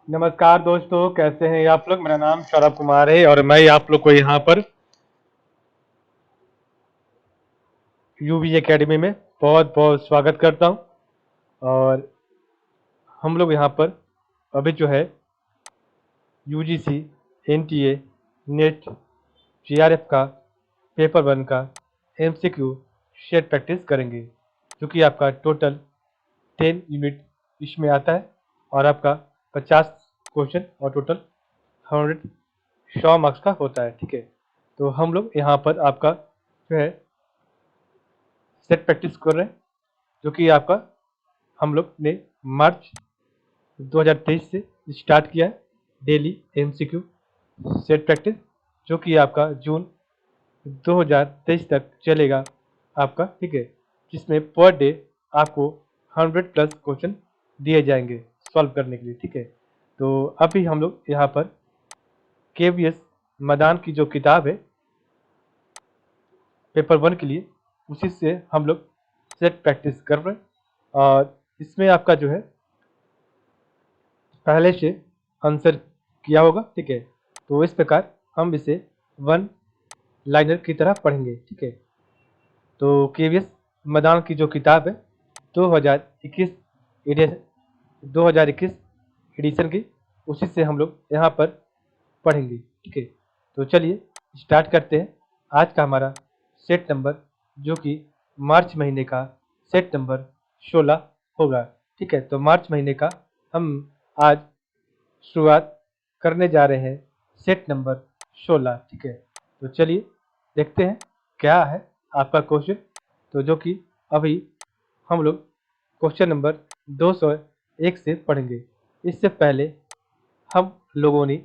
नमस्कार दोस्तों, कैसे हैं आप लोग। मेरा नाम सौरभ कुमार है और मैं आप लोग को यहाँ पर यूवी एकेडमी में बहुत बहुत स्वागत करता हूँ। और हम लोग यहाँ पर अभी जो है यूजीसी, एनटीए, नेट, जीआरएफ का पेपर 1 का एमसीक्यू सेट प्रैक्टिस करेंगे, जो कि आपका टोटल 10 यूनिट इसमें आता है और आपका 50 क्वेश्चन और टोटल 100 मार्क्स का होता है। ठीक है, तो हम लोग यहाँ पर आपका जो है सेट प्रैक्टिस कर रहे हैं, जो कि आपका हम लोग ने मार्च 2023 से स्टार्ट किया है डेली एमसीक्यू सेट प्रैक्टिस, जो कि आपका जून 2023 तक चलेगा आपका। ठीक है, जिसमें पर डे आपको 100 प्लस क्वेश्चन दिए जाएंगे सॉल्व करने के लिए। ठीक है, तो अभी हम लोग यहाँ पर केवीएस मैदान की जो किताब है पेपर 1 के लिए, उसी से हम लोग सेट प्रैक्टिस कर रहे हैं। और इसमें आपका जो है पहले से आंसर किया होगा। ठीक है, तो इस प्रकार हम इसे 1 लाइनर की तरह पढ़ेंगे। ठीक है, तो केवीएस मैदान की जो किताब है 2021 एडिशन 2021 एडिशन की, उसी से हम लोग यहाँ पर पढ़ेंगे। ठीक है, तो चलिए स्टार्ट करते हैं आज का हमारा सेट नंबर, जो कि मार्च महीने का सेट नंबर 16 होगा। ठीक है, तो मार्च महीने का हम आज शुरुआत करने जा रहे हैं सेट नंबर 16। ठीक है, तो चलिए देखते हैं क्या है आपका क्वेश्चन। तो जो कि अभी हम लोग क्वेश्चन नंबर 201 से पढ़ेंगे। इससे पहले हम लोगों ने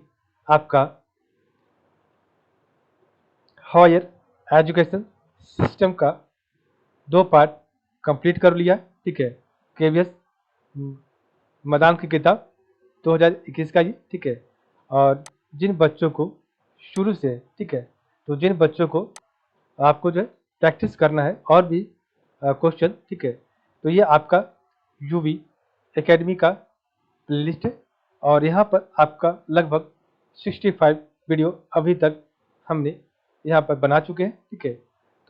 आपका हायर एजुकेशन सिस्टम का 2 पार्ट कंप्लीट कर लिया। ठीक है, केवीएस मैदान की किताब 2021 का ये। ठीक है, और जिन बच्चों को शुरू से, ठीक है, तो जिन बच्चों को आपको जो है प्रैक्टिस करना है और भी क्वेश्चन, ठीक है, तो ये आपका यूवी एकेडमी का प्लेलिस्ट है। और यहाँ पर आपका लगभग 65 वीडियो अभी तक हमने यहाँ पर बना चुके हैं। ठीक है,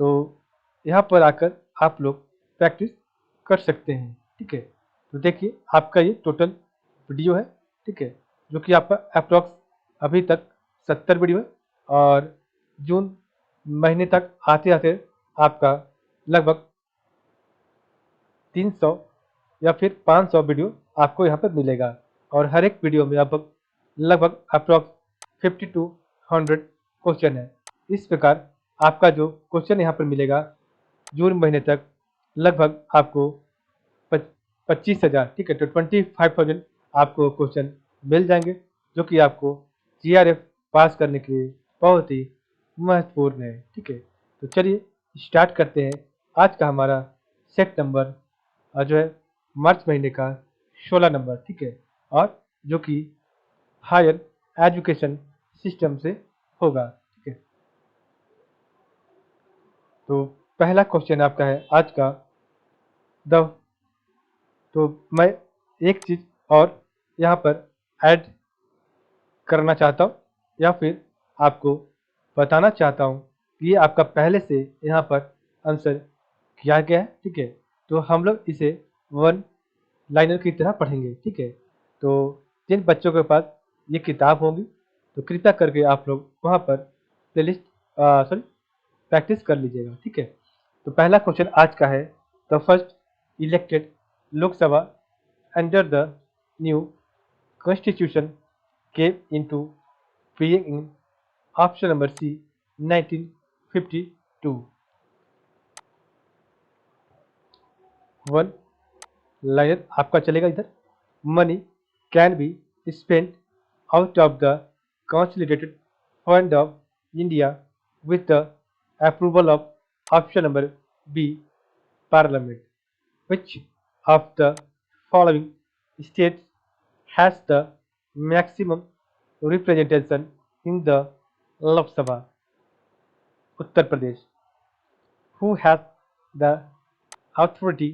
तो यहाँ पर आकर आप लोग प्रैक्टिस कर सकते हैं। ठीक है, तो देखिए आपका ये टोटल वीडियो है। ठीक है, जो कि आपका अप्रॉक्स अभी तक 70 वीडियो है। और जून महीने तक आते आते आपका लगभग 300 या फिर 500 वीडियो आपको यहाँ पर मिलेगा। और हर एक वीडियो में लगभग अप्रॉक्स 50 टू 100 क्वेश्चन है। इस प्रकार आपका जो क्वेश्चन यहाँ पर मिलेगा जून महीने तक लगभग आपको 25,000, ठीक है, तो 25,000 आपको क्वेश्चन मिल जाएंगे, जो कि आपको जीआरएफ पास करने के लिए बहुत ही महत्वपूर्ण है। ठीक है, तो चलिए स्टार्ट करते हैं आज का हमारा सेट नंबर जो है मार्च महीने का 16 नंबर। ठीक है, और जो कि हायर एजुकेशन सिस्टम से होगा। ठीक है, तो पहला क्वेश्चन आपका है आज का द तो मैं एक चीज़ और यहाँ पर ऐड करना चाहता हूँ, या फिर आपको बताना चाहता हूँ कि ये आपका पहले से यहाँ पर आंसर किया गया है। ठीक है, तो हम लोग इसे 1 लाइनर की तरह पढ़ेंगे। ठीक है, तो जिन बच्चों के पास ये किताब होगी तो कृपया करके आप लोग वहाँ पर प्लेलिस्ट सॉरी प्रैक्टिस कर लीजिएगा। ठीक है, तो पहला क्वेश्चन आज का है the first elected Lok Sabha under the new constitution came into being in option number C 1952। 1 liner आपका चलेगा इधर। Money can be spent out of the consolidated fund of India with the approval of option number B Parliament. Which of the following states has the maximum representation in the Lok Sabha? Uttar Pradesh. Who has the authority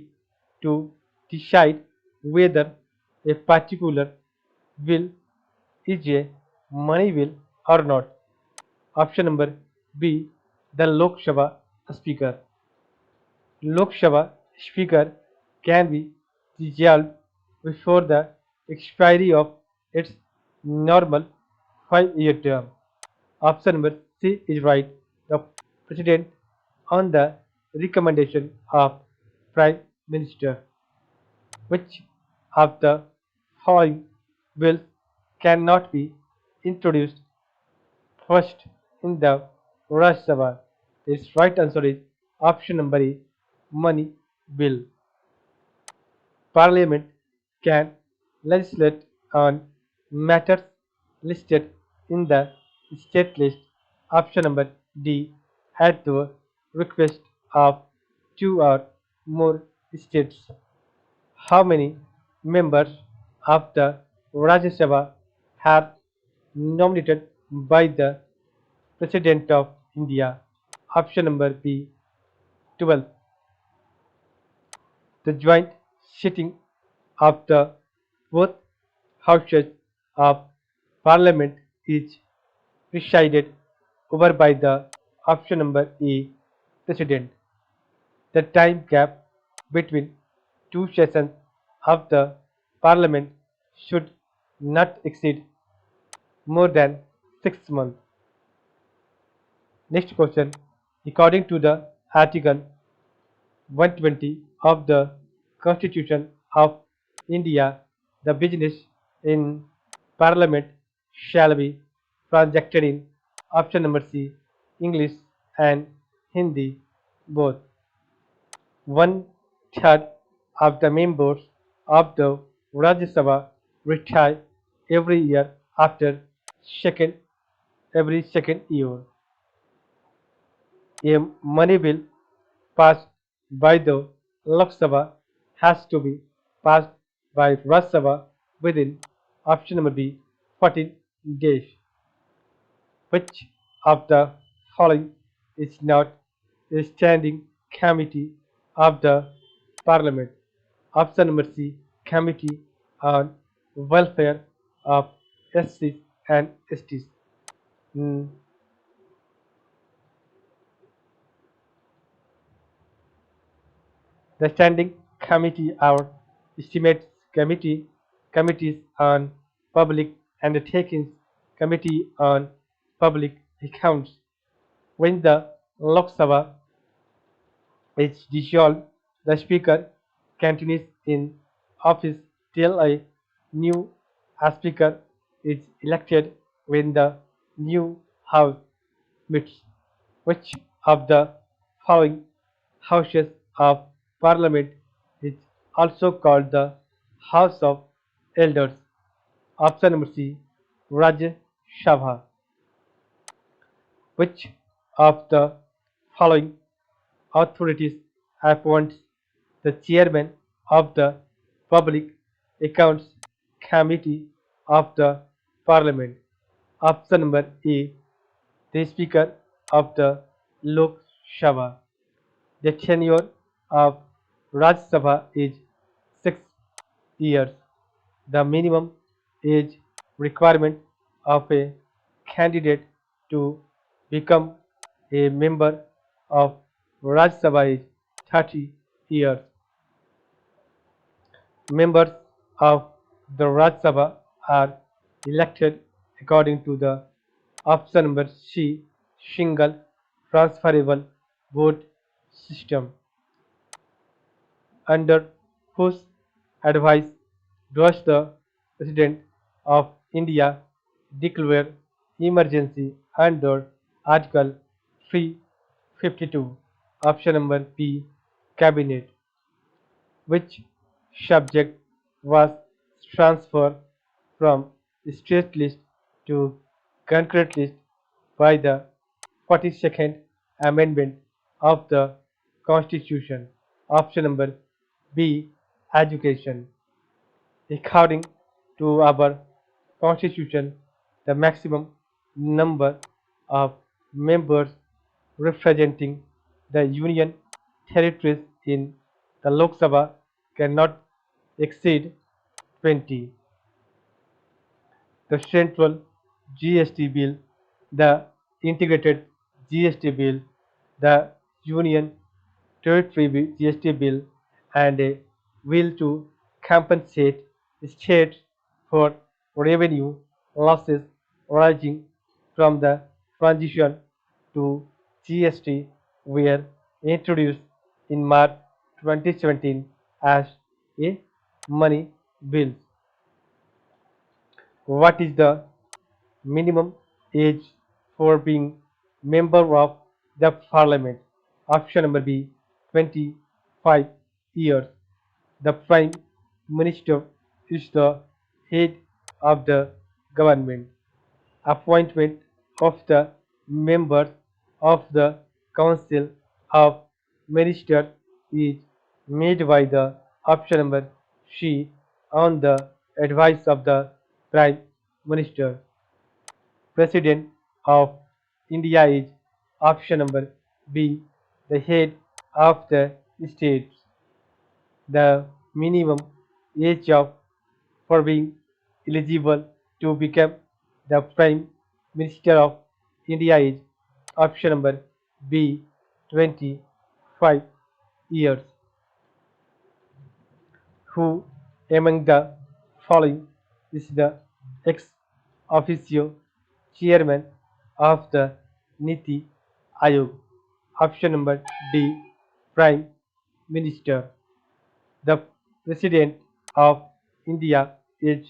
to decide whether a particular bill is a money bill or not? Option number B, the Lok Sabha Speaker. Lok Sabha Speaker can be dissolved before the expiry of its normal 5-year term. Option number C is right. The President, on the recommendation of Prime Minister, which of the following bills cannot be introduced first in the Rajya Sabha? Its right answer is option number A, money bill. Parliament can legislate on matters listed in the state list. Option number D, at the request of two or more states. How many members of the Rajya Sabha are nominated by the President of India? Option number B, 12. The joint sitting of the both houses of Parliament is presided over by the option number A, President. The time gap between two sessions of the Parliament should not exceed more than 6 months. Next question. According to the Article 120 of the Constitution of India, the business in Parliament shall be transacted in option number C, English and Hindi both. One third of the members of the Rajya Sabha retire every year after second every second year. A money bill passed by the Lok Sabha has to be passed by Rajya Sabha within option number B 14 days. Which of the following is not a standing committee of the Parliament? Option number C, Committee on Welfare of SCs and STs. Mm, The Standing Committee or Estimates Committee, Committees on Public Undertakings, Committee on Public Accounts. When the Lok Sabha is dissolved, the Speaker continues in office till a new Speaker is elected when the new House meets. Which of the following Houses of Parliament is also called the House of Elders? Option number C, Rajya Sabha. Which of the following authorities appoints the chairman of the Public Accounts Committee of the Parliament? Option number A, the Speaker of the Lok Sabha. The tenure of Rajya Sabha is 6 years. The minimum age requirement of a candidate to become a member of Rajya Sabha is 30 years. Members of the Rajya Sabha are elected according to the option number C, single transferable vote system. Under whose advice does the President of India declare emergency under Article 352? Option number B, Cabinet. Which subject was transferred from state list to concurrent list by the 42nd Amendment of the Constitution? Option number B, Education. According to our Constitution, the maximum number of members representing the Union territories in the Lok Sabha cannot exceed 20. the central GST bill, the integrated GST bill, the union territory GST bill, and a will to compensate states for revenue losses arising from the transition to GST were introduced in March 2017 as a money bill. What is the minimum age for being member of the parliament? Option number B 25 years. The prime minister is the head of the government. Appointment of the members of the council of ministers is made by the option number C on the advice of the prime minister. President of India is option number B, the head of the state. The minimum age of for being eligible to become the Prime Minister of India is option number B, 25 years. Who among the following is the ex officio chairman of the Niti Ayog? Option number D, Prime Minister. The President of India is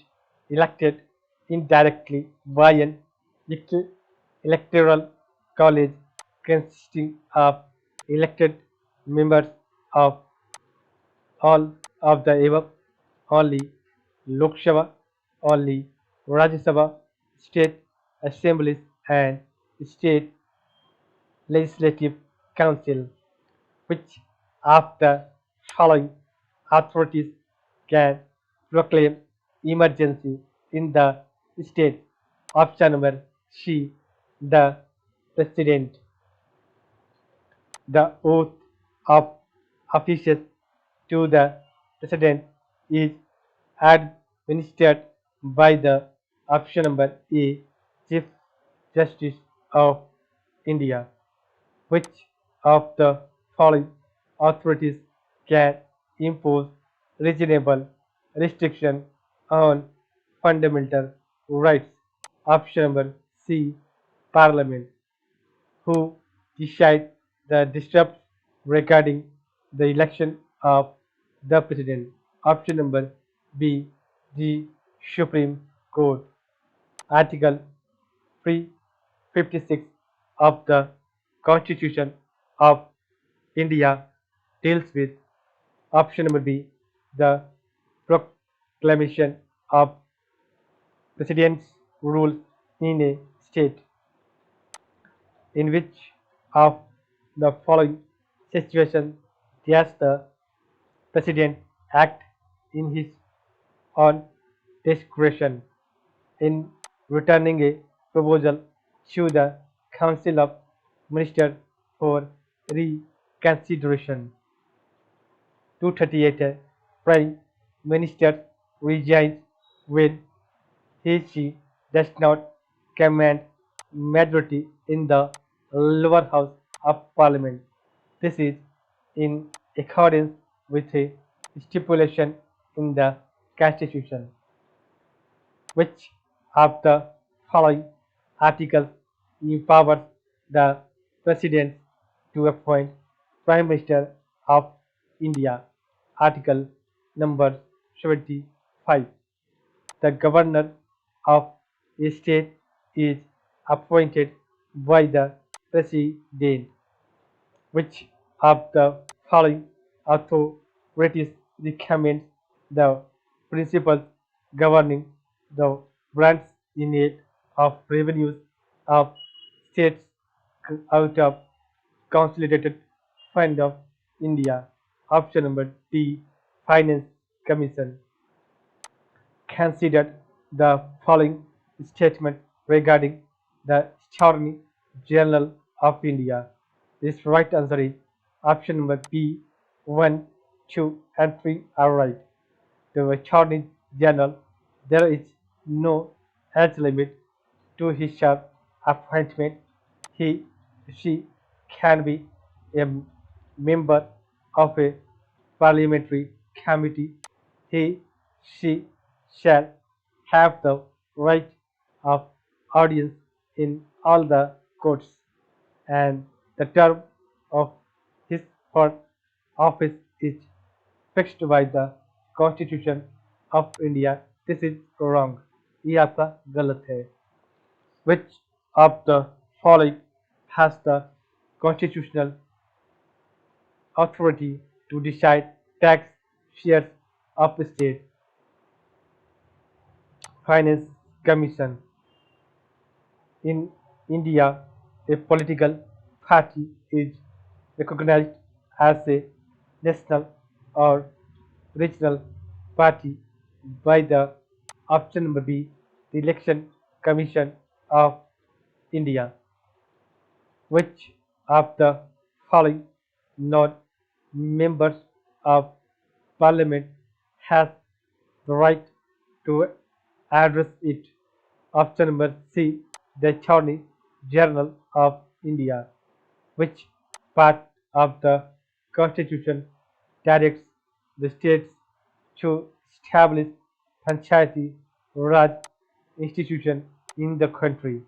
elected indirectly by an electoral college consisting of elected members of all of the above, only Lok Sabha, only Rajya Sabha, state assemblies, and state legislative council. Which of the following authorities can proclaim emergency in the state? Option number C, the president. The oath of office to the president is administered by the option number A, Chief Justice of India. Which of the following authorities can impose reasonable restriction on fundamental rights? Option number C, Parliament. Who decide the disputes regarding the election of the president? Option number B, the Supreme Court. Article 356 of the Constitution of India deals with option number B, the proclamation of president's rule in a state. In which of the following situations does the president act in his own discretion in returning a proposal to the Council of Ministers for reconsideration? 238 Prime Minister resigns when he/she does not command majority in the lower house of parliament. This is in accordance with a stipulation in the constitution. Which of the following articles empowers the president to appoint prime minister of India? Article number 75. The governor of a state is appointed by the president. Which of the following authorities recommends the principles governing the branch in aid of revenues of states out of Consolidated Fund of India? Option number D, Finance Commission. Considered the following statement regarding the Attorney General of India. This right answer is option number B, 1, 2, and 3 are right. The Attorney General, there is no age limit to his appointment. He she can be a member of a parliamentary committee. He she shall have the right of audience in all the courts, and the term of his or office is fixed by the Constitution of India. This is wrong. ये आपका गलत है. Which of the following has the constitutional authority to decide tax shares of state? Finance Commission. In India, a political party is recognized as a national or regional party by the option number B, the Election Commission of India. Which of the following non-members of Parliament has the right to address it? Option number C, the Attorney General of India. Which part of the Constitution directs the states to establish Panchayati Raj institution in the country?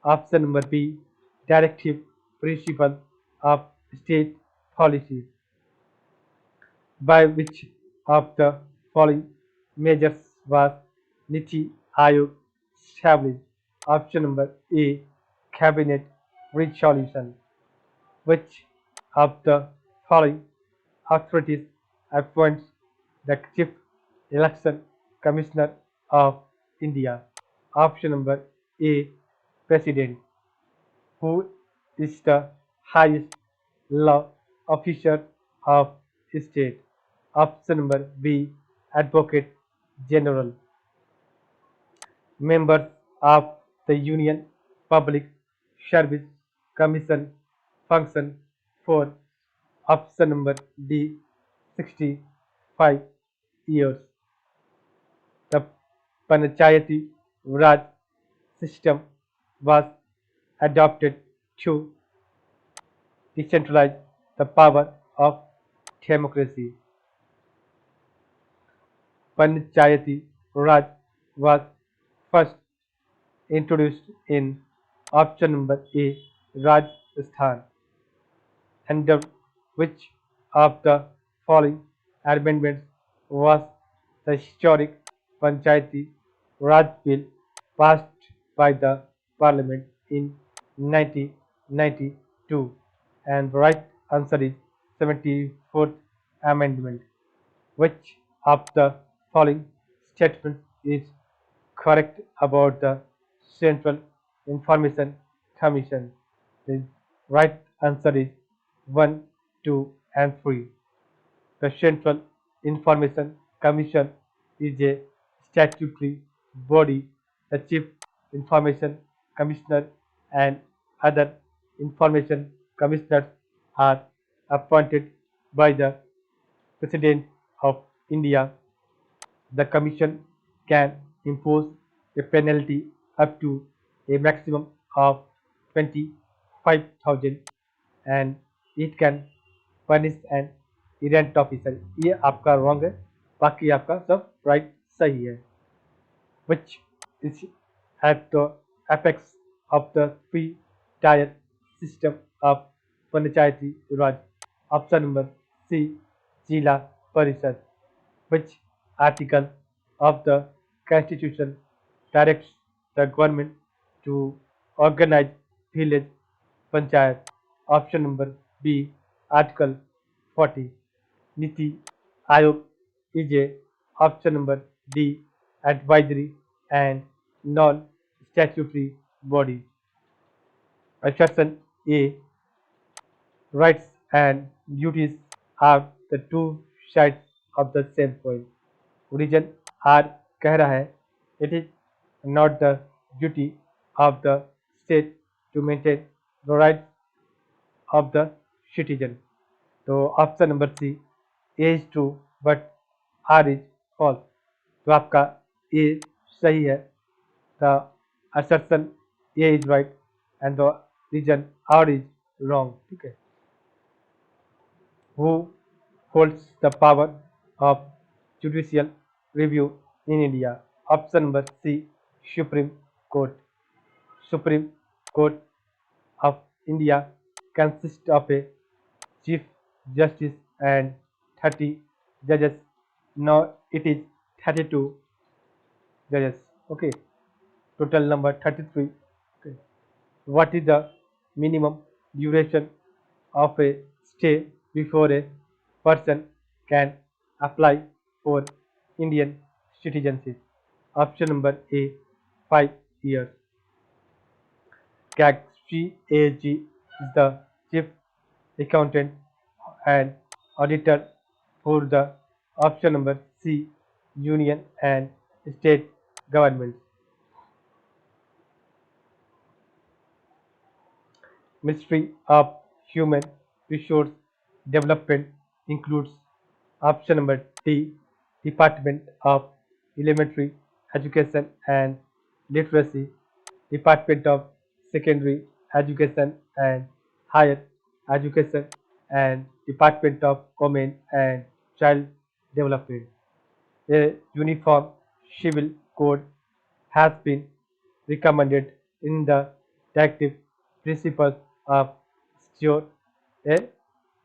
Option number B, Directive Principle of State Policy. By which of the following measures was Niti Aayog established? Option number A, Cabinet Resolution. Which of the following authorities appoints the Chief Election Commissioner of India? Option number A, President. Who is the highest law officer of state? Option number B, Advocate General. Members of the Union Public Service Commission function for option number D, 65 years. The Panchayati Raj system was adopted to decentralize the power of democracy. Panchayati Raj was first introduced in option number A, Rajasthan. Under which of the following amendments was the historic Panchayati Raj Bill passed by the Parliament in 1992? And the right answer is 74th Amendment. Which of the following statement is correct about the Central Information Commission? The right answer is 1, 2, and 3. The Central Information Commission is a statutory body. The Chief Information Commissioner and other Information Commissioners are appointed by the President of India. The Commission can impose a penalty up to a maximum of 25,000 and it can punish an errant officer. ये आपका wrong है, बाकी आपका सब right सही है. Which is at the apex of the three-tier system of Panchayati Raj? Option number C, Jila Parishad. Which article of the Constitution directs the government to organize village panchayat? Option number B, Article 40. Niti Aayog is a option number D, advisory and non-statutory body. Assertion A, rights and duties are the two sides of the same coin. Reason R कह रहा है it is not the duty of the state to maintain the rights of the citizen. तो option number C, A is true but R is false. तो आपका ए सही है. the assertion A is right and the reason R is wrong. Okay. Who holds the power of judicial review in India? Option number C, Supreme Court. Supreme Court of India consists of a Chief Justice and 30 judges. Now it is 32 judges. Okay, total number 33. Okay. What is the minimum duration of a stay before a person can apply for Indian citizenship? Option number A, 5 years. CAG is the chief accountant and auditor for the option number C, union and state governments. Ministry of Human Resource Development includes option number D, Department of Elementary Education and Literacy, Department of Secondary Education and Higher Education, and Department of Women and Child Development. A uniform civil code has been recommended in the directive principles of secure a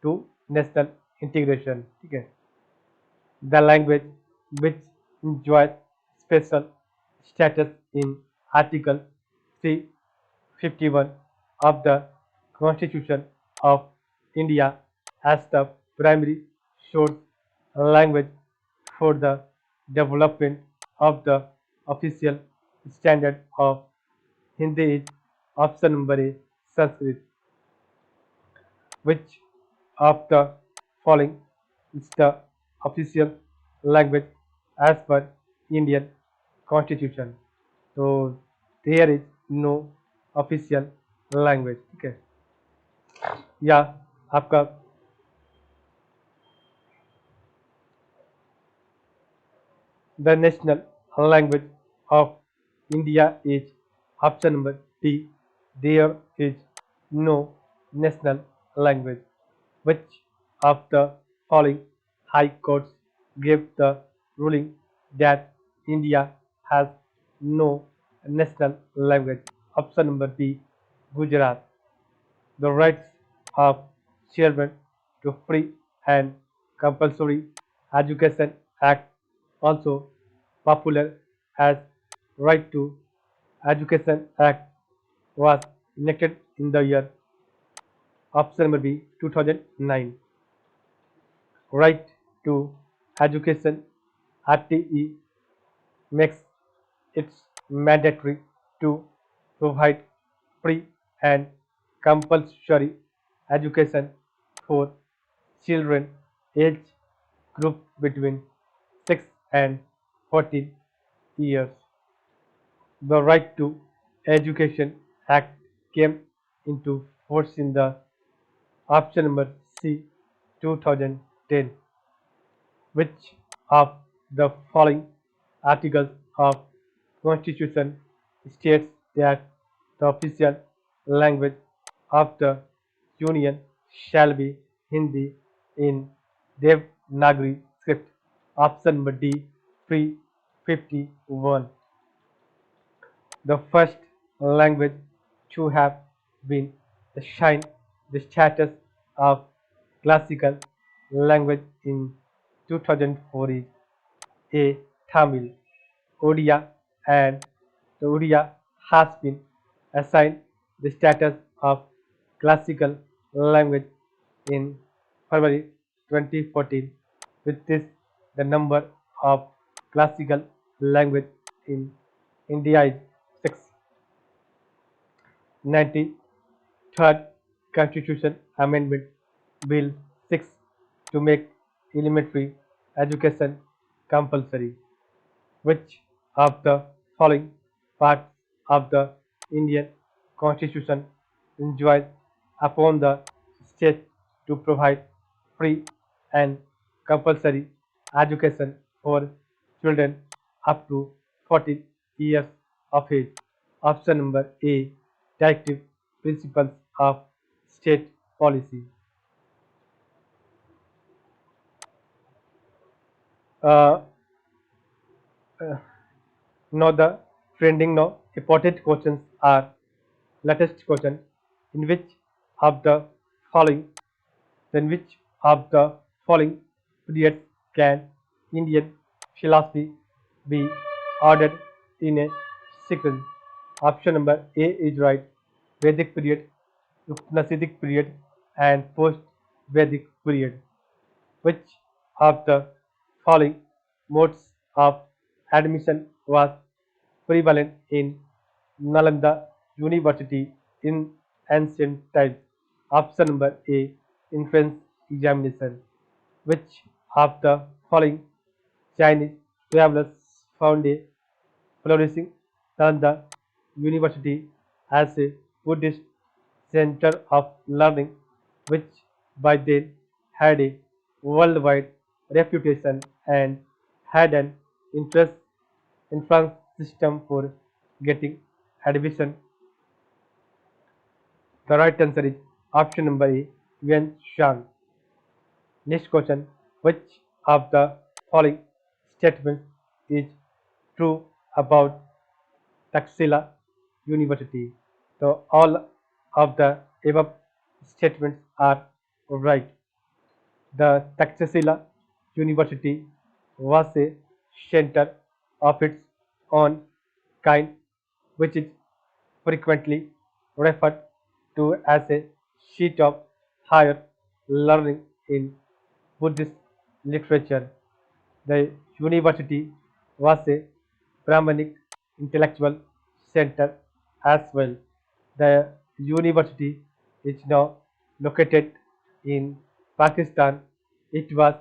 to national integration. ठीक है? The language which enjoys special status in Article 351 of the Constitution of India as the primary source language for the development of the official standard of Hindi is option number A, Sanskrit. Which of the following is the official language as per Indian Constitution? So there is no official language. ठीक है या आपका the national language of India is option number D. There is no national language. Which of the following high courts gave the ruling that India has no national language? Option number B, Gujarat. The Rights of Children to Free and Compulsory Education Act, also popular as Right to Education Act, was enacted in the year option number B, 2009. Right to Education RTE makes it mandatory to provide free and compulsory education for children age group between 6 and 14 years. The Right to Education Act came into force in the option number C, 2010. Which of the following articles of Constitution states that the official language of the Union shall be Hindi in Devanagari script? Option number D, 351. The first language to have been assigned the status of classical language in 2004 is A, Tamil. Odia and the Odia has been assigned the status of classical language in February 2014. With this, the number of classical language in India is 6. 93rd Constitution Amendment Bill 6 to make elementary education compulsory. Which of the following parts of the Indian Constitution enjoins upon the state to provide free and compulsory education for children up to 14 years of age? Option number A, directive principles of state policy. Uh, uh, Now the trending now important questions are latest question in which of the following then which of the following periods can Indian philosophy be ordered in a sequence? Option number A is right. Vedic period, Upanishadic period, and post-Vedic period. Which of the following modes of admission was prevalent in Nalanda University in ancient times? Option number A, entrance examination. Which of the following Chinese travelers found a flourishing Nalanda University as a Buddhist center of learning, which by then had a worldwide reputation and had an interest influence system for getting admission? The right answer is option number A, Yuan Shan. Next question, which of the following statements is true about Taxila University? So all of the above statements are right. The Taxila University was a center of its own kind, which is frequently referred to as a seat of higher learning in Buddhist literature. The university was a Brahmanic intellectual center as well. The university is now located in Pakistan. It was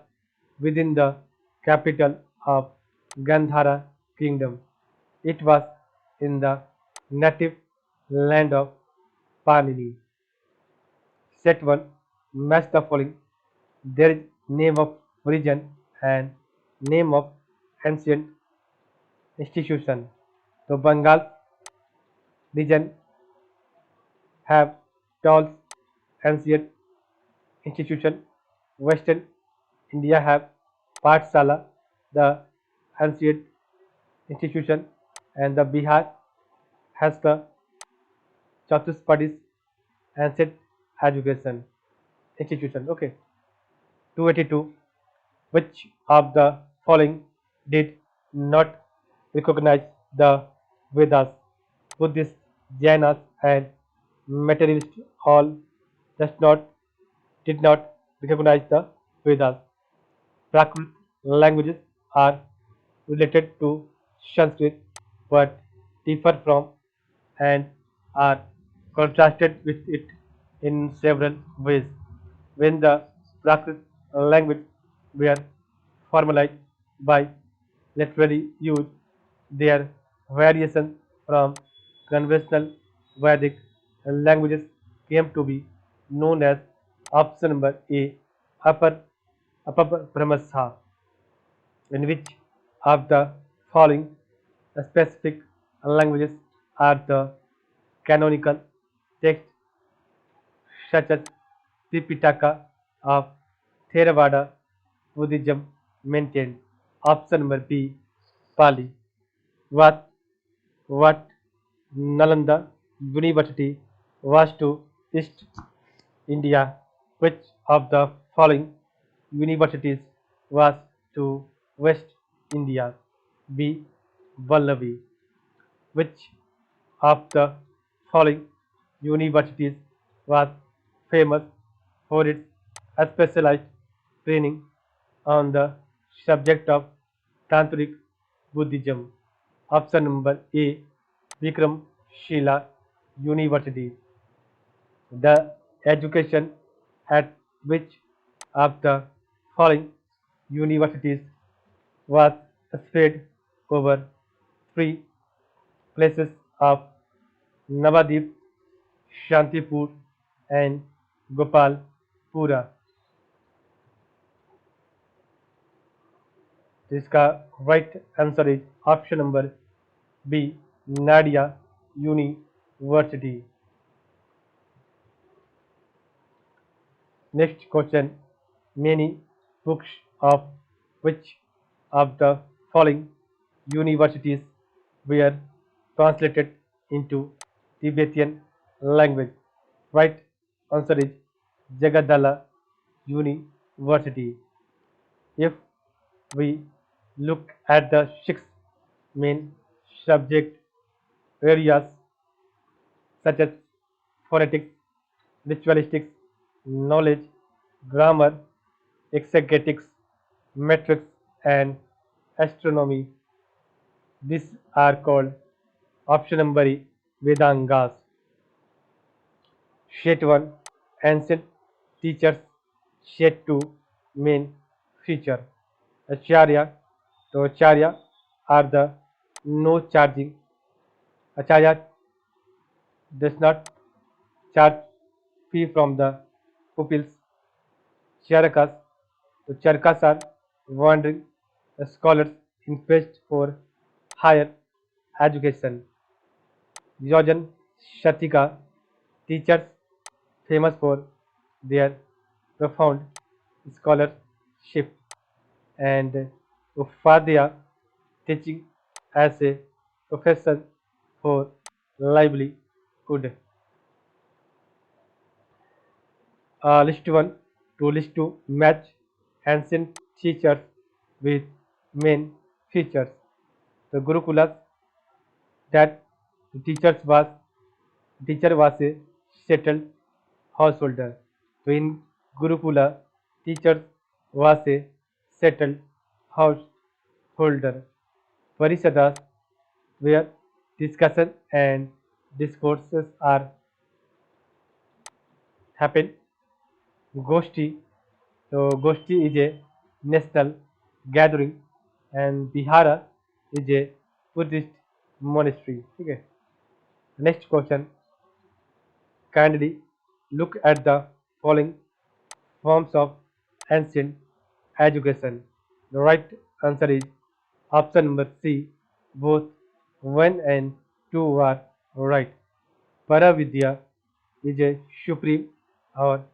within the capital of Gandhara Kingdom. It was in the native land of Panini. Set 1. Match the following. There is name of region and name of ancient institution. So Bengal region have tall ancient institution. Western India have Pathshala, the ancient institution, and the Bihar has the Chatuspadis ancient education institution. Okay. 282. Which of the following did not recognize the Vedas? Buddhists, Jainas, and materialists all does not did not recognize the Vedas. Prakrit languages are related to Sanskrit but differ from and are contrasted with it in several ways. When the Prakrit language were formalized by literary use, their variations from conventional Vedic languages came to be known as option number A, Upper Brahmasa, in which of the following specific languages are the canonical texts such as Tripitaka of Theravada Buddhism maintained? Option number B, Pali. What what Nalanda University was to East India? Which of the following universities was to West India? B. Vallavi. Which of the following universities was famous for its specialized training on the subject of Tantric Buddhism? Option number A, Vikram Shila University. The education at which of the following universities was spread over three places of Navadip, Shantipur, and Gopalpura. तो इसका right answer is option number B Nadia University. Next question. Many books of which of the following universities were translated into Tibetan language? Right answer is Jagadala University. If we look at the six main subject areas such as phonetics, ritualistics, knowledge, grammar, exegetics, metrics, and astronomy. These are called option number E, Vedangas. Set 1 ancient teachers. Set 2 main feature. Acharya. So Acharya are the no charging. Acharya does not charge fee from the pupils. Charakas. So Charakas are wandering scholars in quest for higher education. Yojan Shatika, teachers famous for their profound scholarship, and Upadhyaya, teaching as a profession for livelihood. List 1 to list 2 match ancient teachers with main features. The Gurukulas that the teacher was a settled householder. So in Gurukula, teacher was a settled householder. Parisadas, where discussion and discourses are happen. Goshti, so Goshti is a national gathering, and Bihara is a Buddhist monastery. Okay. Next question. Kindly look at the following forms of ancient education. The right answer is option number C. Both 1 and 2 are right. Paravidya is a supreme or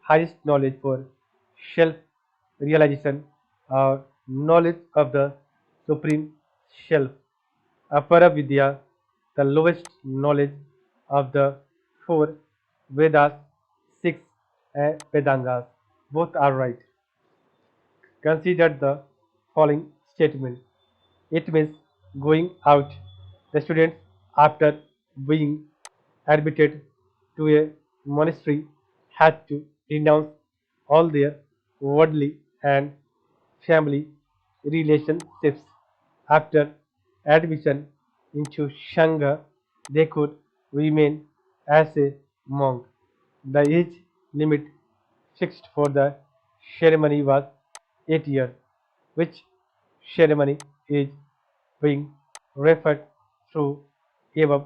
highest knowledge for self realization or knowledge of the supreme self. Aparavidya, the lowest knowledge of the four Vedas, six Vedangas. Both are right. Consider the following statement. It means going out. The students, after being admitted to a monastery, had to renounce all their worldly and family relationships. After admission into Sangha, they could remain as a monk. The age limit fixed for the ceremony was 8 years, which ceremony is being referred through above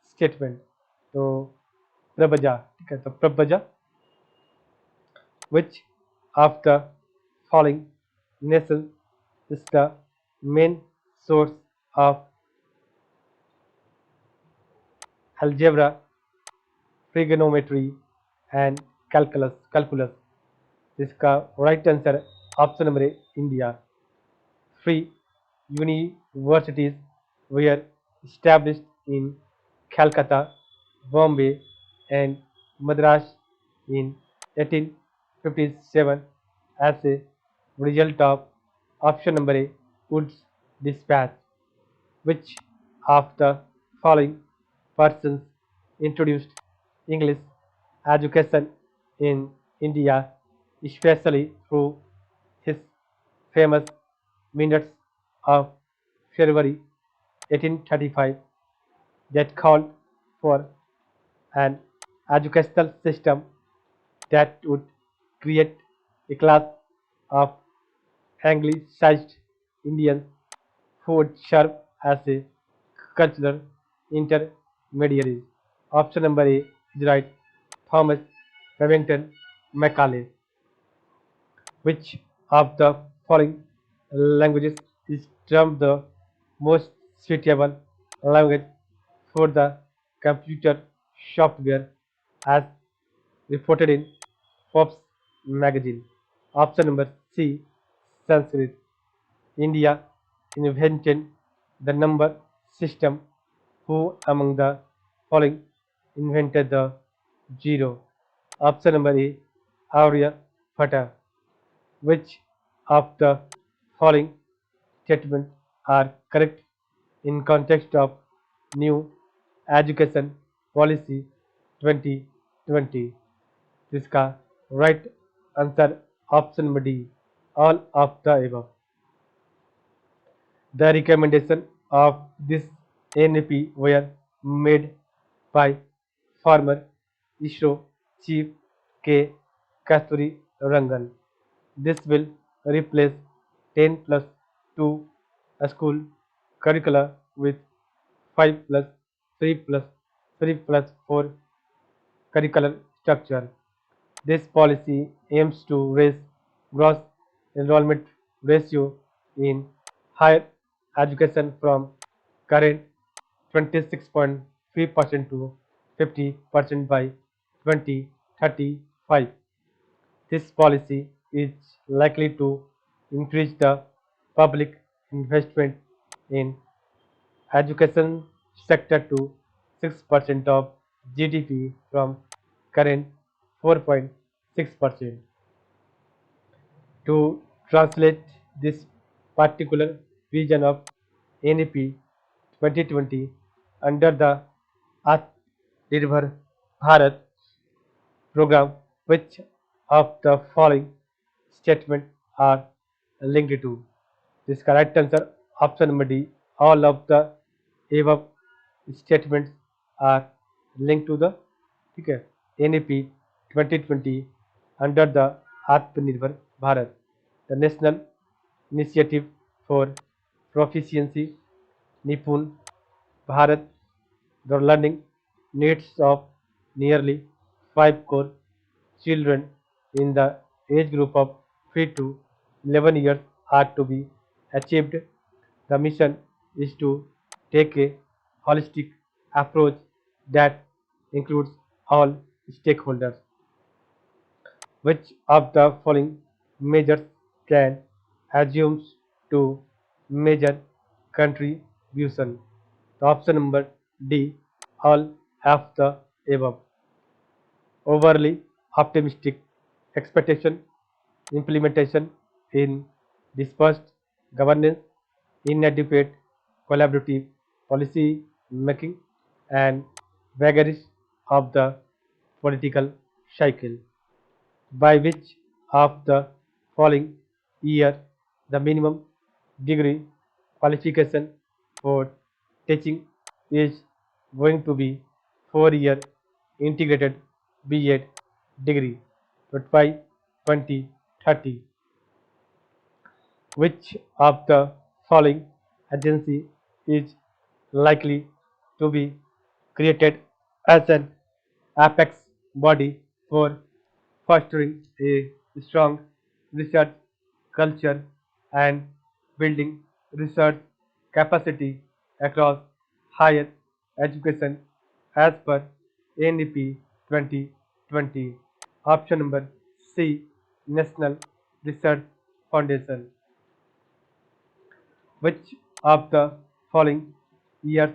statement. तो प्रबजा, ठीक है, तो प्रबजा which of the following nations is the main source of algebra, trigonometry and calculus. इसका right answer option number A, India. Three universities were established in Calcutta, Bombay, and Madras in 1857 as a result of option number A, Wood's dispatch. Which of the following persons introduced English education in India, especially through his famous Minutes of February 1835 that called for an educational system that would create a class of Anglicized Indians who would serve as a cultural intermediaries. Option number A is right. Thomas Remington Macaulay. Which of the following languages is termed the most suitable language for the computer software as reported in Forbes magazine. Option number C, Sanskrit. India invented the number system. Who among the following invented the zero? Option number A, Arya Bhatta. Which of the following statements are correct in context of new education policy 2020? इसका right answer option number D, all of the above. The recommendation of this NAP were made by former ISRO chief K. Kasturi Rangan. This will replace 10 plus 2 school curricula with 5 plus 3 plus 3 plus 4 curricular structure. This policy aims to raise gross enrollment ratio in higher education from current 26.3% to 50% by 2035. This policy is likely to increase the public investment in education sector to 6% of GDP from current 4.6%. To translate this particular vision of NEP 2020 under the Atmanirbhar Bharat program, which of the following statements are linked to? This correct answer option number D. All of the above statements are linked to the NEP 2020 under the Atmanirbhar Bharat, the National Initiative for Proficiency Nipun Bharat, the learning needs of nearly 5 crore children in the age group of 3 to 11 years are to be achieved. The mission is to take a holistic approach that includes all stakeholders. Which of the following measures can assumes to measure contribution? The option number D, all of the above. Overly optimistic expectation, implementation in dispersed governance, inadequate collaborative policy making, and vagaries of the political cycle. By which of the following year the minimum degree qualification for teaching is going to be 4-year integrated B.Ed degree by 2030. Which of the following agency is likely to be created as an apex body for fostering a strong research culture and building research capacity across higher education as per NEP 2020? Option number C, National Research Foundation. Which of the following years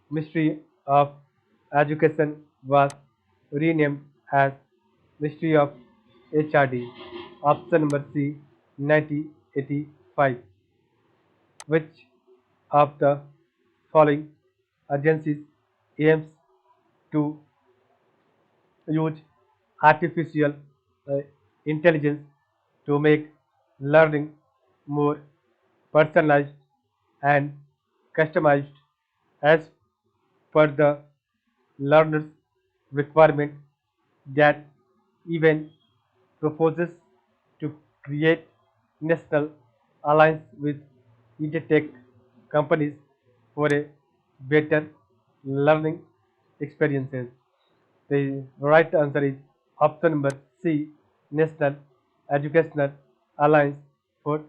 Ministry of Education was renamed as Ministry of HRD? Option number C, 1985. Which of the following agencies aims to use artificial uh, intelligence to make learning more personalized and customized as per the learner's requirement, that even proposes to create national alliance with edtech companies for a better learning experiences? The right answer is option number C, National Educational Alliance for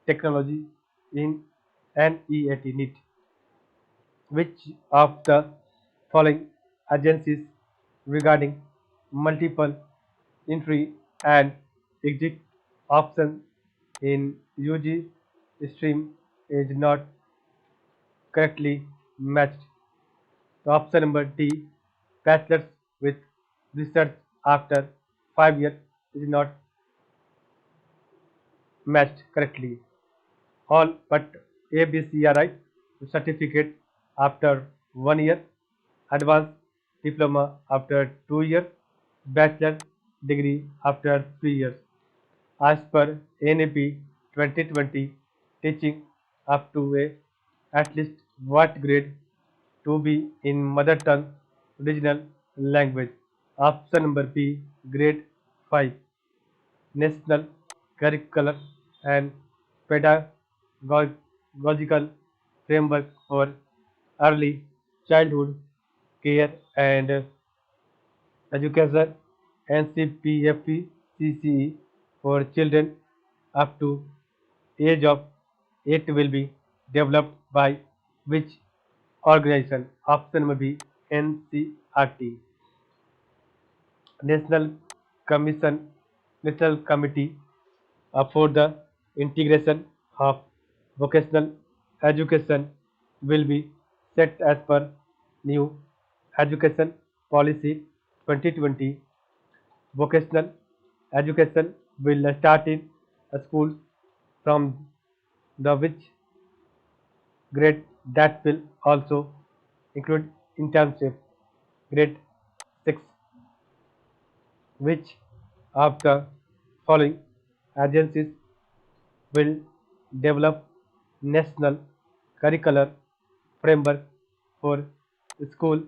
Technology in NEAT. Which of the following agencies regarding multiple entry and exit options in UG stream is not correctly matched. Option number D, bachelor's with research after 5 years is not matched correctly. All but A, B, C are right. Certificate after 1 year, advanced diploma after 2 years, bachelor degree after 3 years. As per NAP 2020, teaching up to a at least what grade to be in mother tongue regional language. Option number B, grade 5. National Curricular and Pedagogical Framework for Early Childhood Care and Education NCPFE for children up to age of 8 will be developed by which organization? Option will be NCRT. National Commission, National Committee for the Integration of Vocational Education will be set as per new Education Policy 2020. Vocational education will start in schools from the which grade that will also include internship. Grade 6. Which of the following agencies will develop national curricular framework for school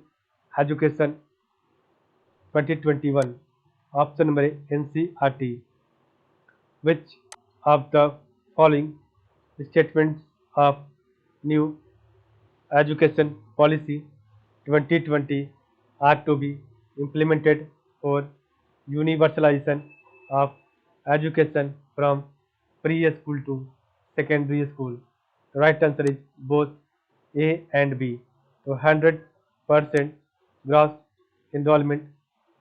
education 2021? Option number A, NCRT. Which of the following statements of new education policy 2020 are to be implemented for universalization of education from pre-school to secondary school? The right answer is both A and B. So 100% gross enrollment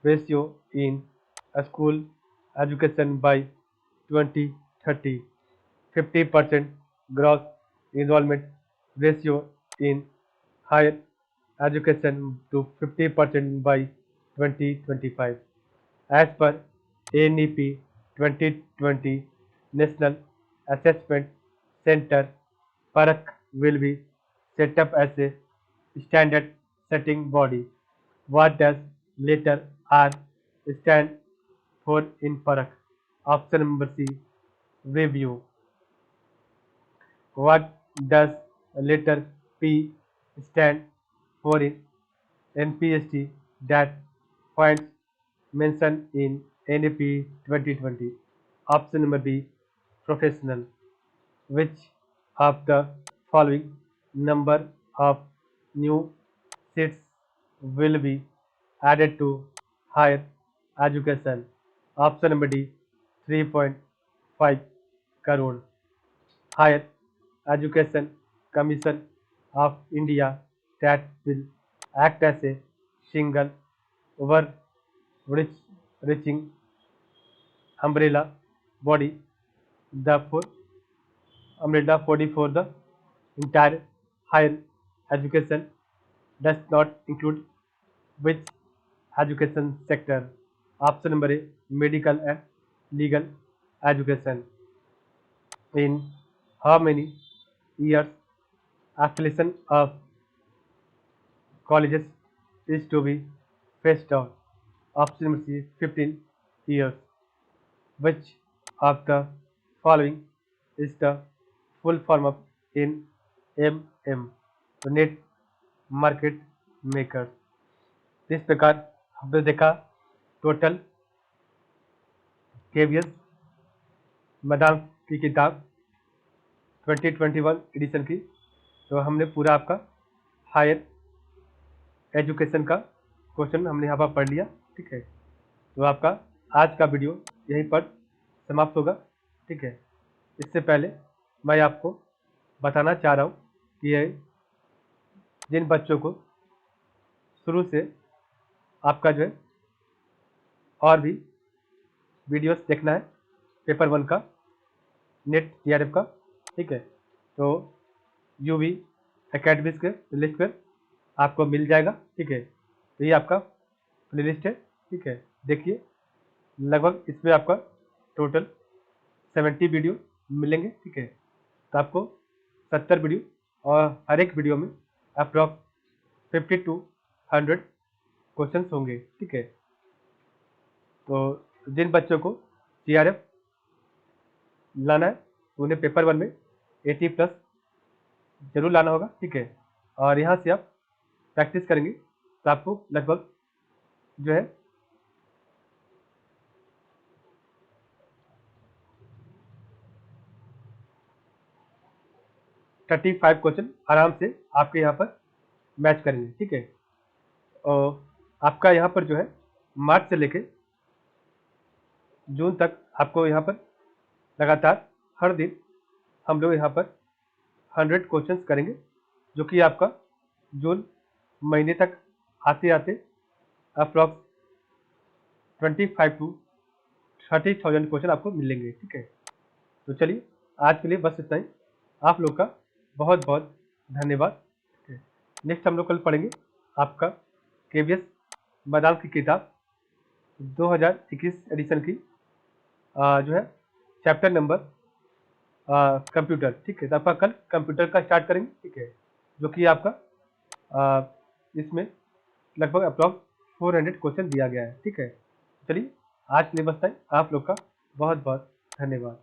ratio in a school education by 2030. 50% gross enrollment ratio in higher education to 50% by 2025. As per NEP 2020, National Assessment Center, PARAK will be set up as a standard setting body. What does letter R stand for in PARAK? Option number C, review. What does letter P stand for in NPST that points mentioned in NAP 2020? Option number B, professional. Which of the following number of new seats will be added to higher education? Option number D, 3.5 crore. Higher Education Commission of India that will act as a single overreaching umbrella body, therefore umbrella body for the entire higher education does not include which education sector? Option number A, medical and legal education. In how many years affiliation of colleges is to be phased out? Option number C, 15 years. Which of the following is the full form of NMM? तो net market maker. इस प्रकार हमने देखा total KVS मैदान की किताब 2021 addition की। तो हमने पूरा आपका हायर एजुकेशन का क्वेश्चन हमने यहाँ पर पढ़ लिया, ठीक है। तो आपका आज का वीडियो यहीं पर समाप्त होगा, ठीक है। इससे पहले मैं आपको बताना चाह रहा हूँ कि जिन बच्चों को शुरू से आपका जो है और भी वीडियोस देखना है पेपर 1 का, नेट जीआरएफ का, ठीक है, तो यूवी एकेडमिक्स के लिस्ट पर आपको मिल जाएगा, ठीक है। तो ये आपका प्लेलिस्ट है, ठीक है, देखिए लगभग इसमें आपका टोटल 70 वीडियो मिलेंगे, ठीक है। तो आपको 70 वीडियो और हर एक वीडियो में अप्रॉक्स 50 to 100 क्वेश्चंस होंगे, ठीक है। तो जिन बच्चों को जीआरएफ लाना है उन्हें पेपर 1 में 80+ जरूर लाना होगा, ठीक है। और यहाँ से आप प्रैक्टिस करेंगे तो आपको लगभग जो है 35 क्वेश्चन आराम से आपके यहाँ पर मैच करेंगे, ठीक है। और आपका यहाँ पर जो है मार्च से लेके जून तक आपको यहाँ पर लगातार हर दिन हम लोग यहाँ पर 100 क्वेश्चंस करेंगे, जो कि आपका जून महीने तक आते आते अप्रॉक्स 25 to 30,000 क्वेश्चन आपको मिलेंगे, ठीक है। तो चलिए आज के लिए बस इतना ही। आप लोग का बहुत बहुत धन्यवाद। नेक्स्ट हम लोग कल पढ़ेंगे आपका केवीएस बादाम की किताब 2021 एडिशन की जो है चैप्टर नंबर कंप्यूटर, ठीक है। तो आपका कल कंप्यूटर का स्टार्ट करेंगे, ठीक है, जो कि आपका इसमें लगभग अप्रॉक्स 400 क्वेश्चन दिया गया है, ठीक है। चलिए आज के लिए बस तक। आप लोग का बहुत बहुत धन्यवाद।